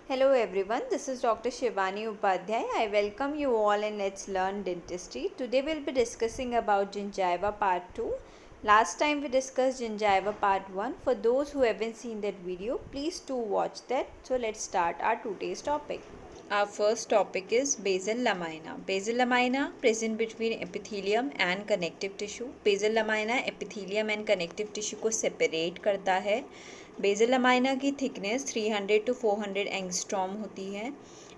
Hello everyone, this is Dr. Shivani Upadhyay. I welcome you all in Let's Learn Dentistry. Today we'll be discussing about gingiva part 2. Last time we discussed gingiva part 1. For those who haven't seen that video, please do watch that. So let's start our today's topic. Our first topic is basal lamina. Basal lamina present between epithelium and connective tissue. Basal lamina epithelium and connective tissue को separate करता है. Basal lamina की thickness 300 to 400 angstrom होती है.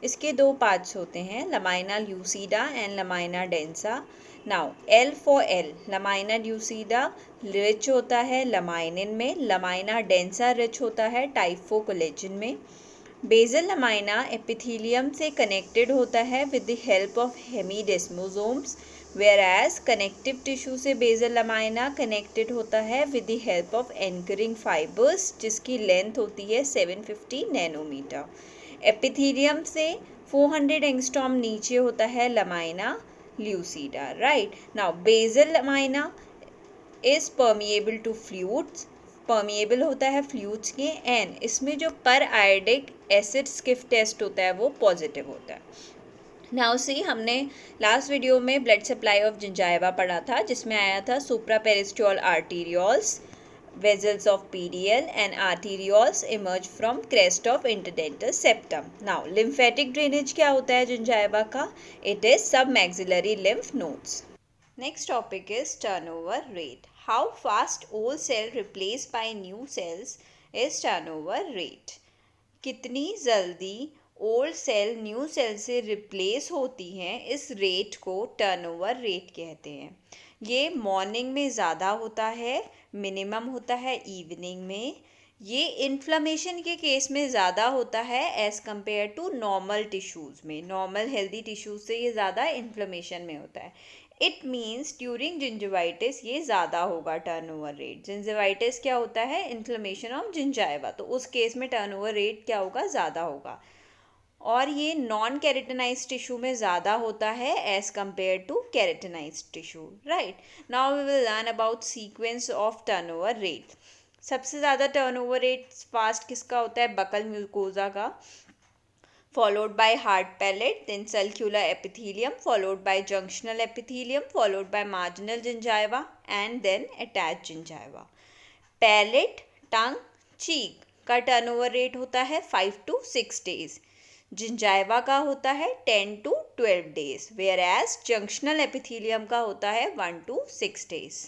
इसके दो parts होते हैं, lamina lucida and lamina densa. Now L for L, lamina lucida rich होता है लमाइनिन में, लमाइना डेंसा रिच होता है टाइफो कोलेजन में. बेसल लमाइना एपिथेलियम से कनेक्टेड होता है with the help of hemidesmosomes, whereas connective tissue से बेसल लमाइना कनेक्टेड होता है with the help of anchoring fibres जिसकी लेंथ होती है 750 नैनोमीटर. एपिथेलियम से 400 एंगस्ट्रॉम नीचे होता है lamina lucida. Right now basal lamina is permeable to fluids, permeable होता है फ्लूइड्स के, एंड इसमें जो पर आयोडिक एसिड स्किफ टेस्ट होता है वो पॉजिटिव होता है. नाउ सी, हमने लास्ट वीडियो में ब्लड सप्लाई ऑफ जिंजाइवा पढ़ा था जिसमें आया था supraperiosteal arterioles, vessels of PDL and arterioles emerge from crest of interdental septum. Now lymphatic drainage क्या होता है जिंजाइवा का? It is submaxillary lymph nodes. Next topic is turnover rate. How fast old cell replace by new cells is turnover rate. कितनी जल्दी old cell new cell से replace होती हैं, इस रेट को टर्नओवर रेट कहते हैं. ये मॉर्निंग में ज़्यादा होता है, मिनिमम होता है इवनिंग में. ये इन्फ्लेमेशन के केस में ज़्यादा होता है as compare to normal tissues में. नॉर्मल हेल्दी टिश्यूज़ से ये ज़्यादा इन्फ्लेमेशन में होता है. इट मीन्स ड्यूरिंग जिंजिवाइटिस ये ज़्यादा होगा टर्नओवर रेट. जिंजिवाइटिस क्या होता है? Inflammation of gingiva. तो उस केस में टर्नओवर रेट क्या होगा? ज़्यादा होगा. और ये नॉन कैरेटनाइज टिश्यू में ज़्यादा होता है as compare to keratinised tissue. Right now we will learn about sequence of turnover rate. सबसे ज़्यादा टर्नओवर रेट फास्ट किसका होता है? बकल म्यूकोजा का, followed by hard palate, then sulcular epithelium, followed by junctional epithelium, followed by marginal gingiva, and then attached gingiva. Palate, tongue, cheek का turnover rate होता है 5 to 6 days. Gingiva का होता है 10 to 12 days, whereas junctional epithelium का होता है 1 to 6 days.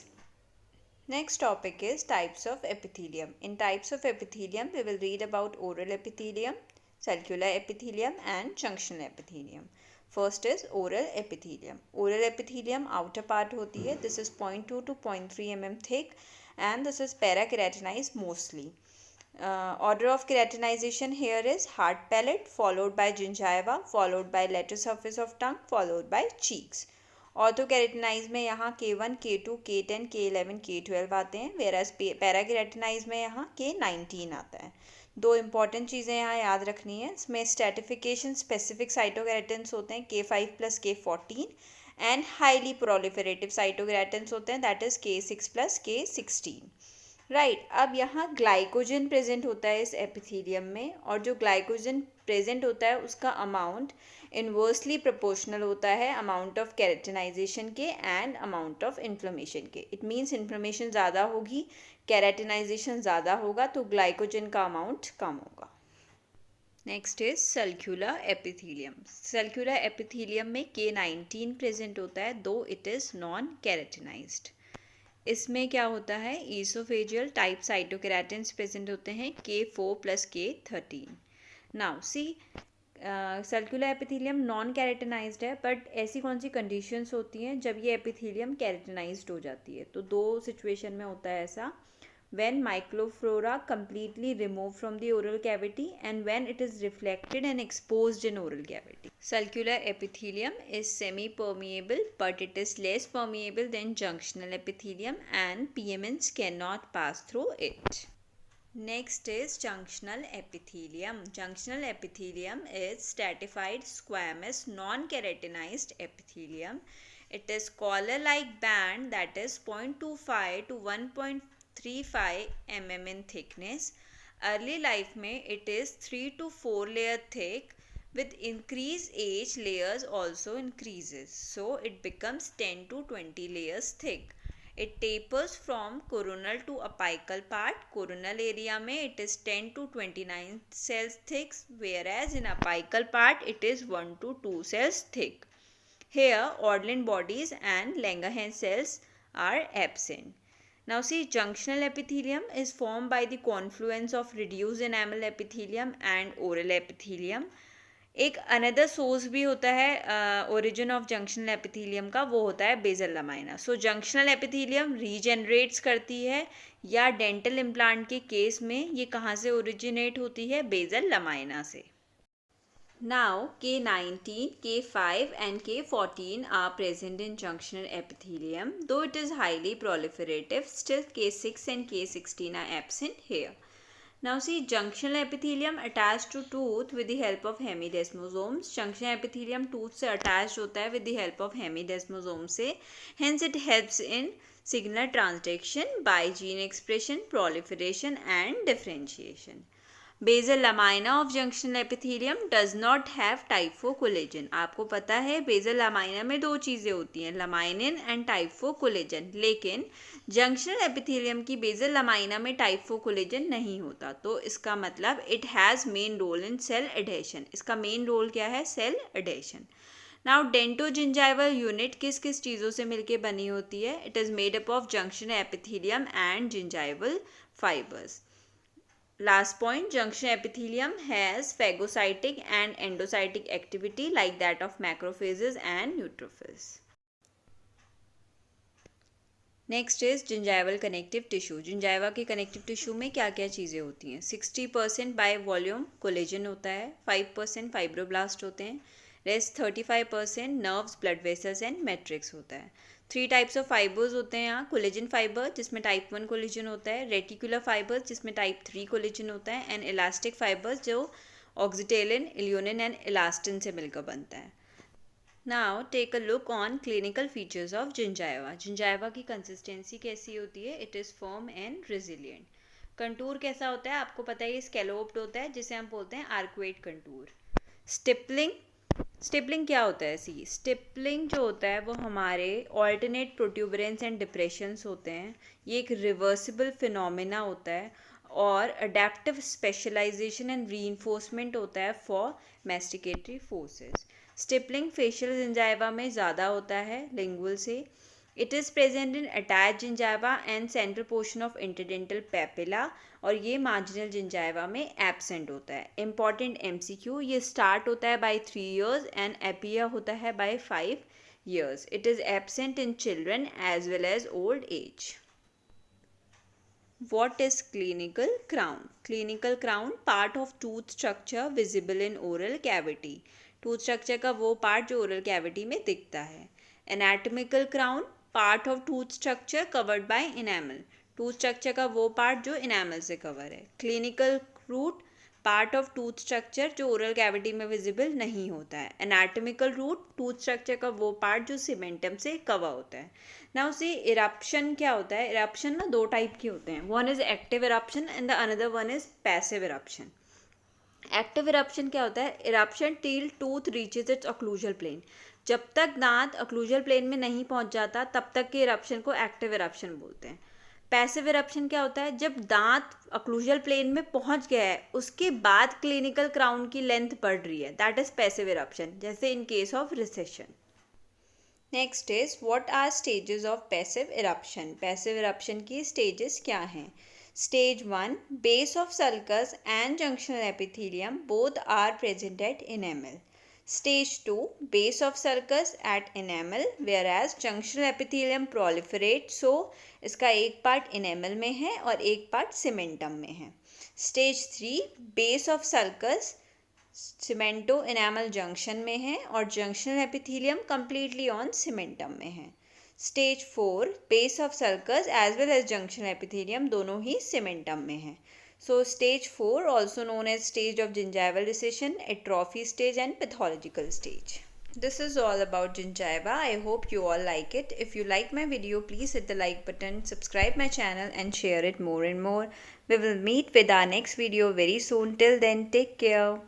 Next topic is types of epithelium. In types of epithelium, we will read about oral epithelium, sulcular epithelium and junctional epithelium. First is oral epithelium. Oral epithelium outer part होती है. This is 0.2 to 0.3 mm thick and this is parakeratinized mostly. Order of keratinization here is hard palate, followed by gingiva, followed by lateral surface of tongue, followed by cheeks. ऑर्थोकेरेटिनाइज में यहाँ K1, K2, K10, K11, K12 आते हैं, वेराज पैराकेरेटिनाइज में यहाँ K19 आता है. दो important चीज़ें यहाँ याद रखनी है. इसमें स्ट्रेटिफिकेशन स्पेसिफिक साइटोकेरेटिन्स होते हैं K5 + K14 and highly proliferative साइटोकेरेटिन्स होते हैं that is K6 + K16. Right अब यहाँ ग्लाइकोजन प्रेजेंट होता है इस एपिथेलियम में, और जो ग्लाइकोजन प्रेजेंट होता है उसका अमाउंट इन्वर्सली प्रोपोर्शनल होता है अमाउंट ऑफ कैरेटिनाइजेशन के एंड अमाउंट ऑफ इन्फ्लेमेशन के. इट मीन्स इन्फ्लेमेशन ज़्यादा होगी, कैरेटिनाइजेशन ज़्यादा होगा, तो ग्लाइकोजन का अमाउंट कम होगा. Next is circular epithelium. Circular epithelium में K19 प्रेजेंट होता है, दो इट इज़ नॉन कैरेटिनाइज्ड. इसमें क्या होता है? ईसोफेजियल टाइप साइटोकेराटिन्स प्रेजेंट होते हैं K4 + K13. Now see, circular epithelium non keratinised है, बट ऐसी कौन सी कंडीशंस होती हैं जब ये एपिथेलियम कैरेटिनाइज्ड हो जाती है? तो दो सिचुएशन में होता है ऐसा. when microflora completely removed from the oral cavity and when it is reflected and exposed in oral cavity. Circular epithelium is semi-permeable but it is less permeable than junctional epithelium and PMNs cannot pass through it. Next is junctional epithelium. Junctional epithelium is stratified squamous non-keratinized epithelium. It is collar-like band that is 0.25 to 1.35 mm in thickness. Early life में it is 3 to 4 layer thick. With increased age, layers also increases, so it becomes 10 to 20 layers thick. It tapers from coronal to apical part. Coronal area में it is 10 to 29 cells thick, whereas in apical part it is 1 to 2 cells thick. Here, Ordlin bodies and Langerhans cells are absent. Now see, junctional epithelium is formed by the confluence of reduced enamel epithelium and oral epithelium. एक another source भी होता है origin of junctional epithelium का, वो होता है basal lamina. सो junctional epithelium regenerates करती है, या डेंटल इम्प्लांट के केस में ये कहाँ से ओरिजिनेट होती है? बेसल लमाइना से. Now K19, K5 and K14 are present in junctional epithelium. Though it is highly proliferative, still K6 and K16 are absent here. Now see, junctional epithelium attached to tooth with the help of hemidesmosomes. Junctional epithelium tooth से attached होता है with the help of hemidesmosomes से. Hence it helps in signal transduction by gene expression, proliferation and differentiation. Basal lamina of junctional epithelium does not have type 4 collagen. आपको पता है basal lamina में दो चीज़ें होती हैं, लमाइनिन एंड टाइप 4 कोलेजन, लेकिन जंक्शनल एपिथेलियम की बेसल लमाइना में टाइप 4 कोलेजन नहीं होता. तो इसका मतलब it has main role in cell adhesion. इसका मेन रोल क्या है? Cell adhesion. Now dentogingival unit किस किस चीज़ों से मिलके बनी होती है? It is made up of junctional epithelium and gingival fibres. Last point, junctional epithelium has phagocytic and endocytic activity like that of macrophages and neutrophils. Next is gingival connective tissue. Gingiva के connective tissue में क्या क्या चीज़ें होती हैं? 60% by volume collagen होता है, 5% fibroblast होते हैं, rest 35% nerves, blood vessels and matrix होता है. 3 टाइप्स ऑफ फाइबर्स होते हैं यहाँ. कोलेजन फाइबर जिसमें टाइप 1 कोलेजन होता है, रेटिकुलर फाइबर्स जिसमें टाइप 3 कोलेजन होता है, एंड इलास्टिक फाइबर्स जो ऑक्सीटेलिन, इल्यूनिन एंड इलास्टिन से मिलकर बनता है. Now take a look on clinical features of gingiva. Gingiva की कंसिस्टेंसी कैसी होती है? It is firm and resilient. Contour कैसा होता है? आपको पता है ये स्कैलोप्ड होता है, जिसे हम बोलते हैं आर्कुएट कंटूर. स्टिपलिंग क्या होता है? सी, स्टिपलिंग जो होता है वो हमारे ऑल्टरनेट प्रोट्यूबरेंस एंड डिप्रेशंस होते हैं. ये एक रिवर्सिबल फिनोमिना होता है और अडेप्टिव स्पेशलाइजेशन एंड रीइंफोर्समेंट होता है for masticatory forces. Stippling facial gingiva में ज़्यादा होता है लिंगुअल से. It is present in attach gingiva and central portion of interdental papilla, और ये मार्जिनल जिंजाइवा में एब्सेंट होता है. इंपॉर्टेंट MCQ, ये स्टार्ट होता है बाय 3 years एंड एपिया होता है by 5 years. It is absent in children as well as old age. What is clinical crown? Clinical crown, part of tooth structure visible in oral cavity. Tooth structure का वो part जो oral cavity में दिखता है. Anatomical crown, part of tooth structure covered by enamel. Tooth structure का वो part जो enamel से cover है. Clinical root, part of tooth structure जो oral cavity में visible नहीं होता है. Anatomical root, tooth structure का वो part जो cementum से cover होता है. Now see, eruption क्या होता है? Eruption ना 2 टाइप के होते हैं. One is active eruption and the another one is passive eruption. Active eruption क्या होता है? Eruption till tooth reaches its occlusal plane. जब तक दांत ऑक्लूजल प्लेन में नहीं पहुंच जाता तब तक के इरप्शन को एक्टिव इरप्शन बोलते हैं. पैसिव इरप्शन क्या होता है? जब दांत ऑक्लूजल प्लेन में पहुंच गया है उसके बाद क्लिनिकल क्राउन की लेंथ बढ़ रही है, दैट इज पैसिव इरप्शन, जैसे in case of recession. Next is what are stages of passive eruption. Passive eruption की स्टेजेस क्या हैं? Stage 1, base of sulcus and junctional epithelium both are present at enamel. Stage 2, base of sulcus at enamel whereas junctional epithelium proliferate, so इसका एक part enamel में है और एक part cementum में है. Stage 3, base of sulcus cemento enamel junction में है और junctional epithelium completely on cementum में है. Stage 4, base of sulcus as well as junctional epithelium दोनों ही cementum में है. So stage 4 also known as stage of gingival recession, atrophy stage and pathological stage. This is all about gingiva. I hope you all like it. If you like my video, please hit the like button, subscribe my channel and share it more and more. We will meet with our next video very soon. Till then, take care.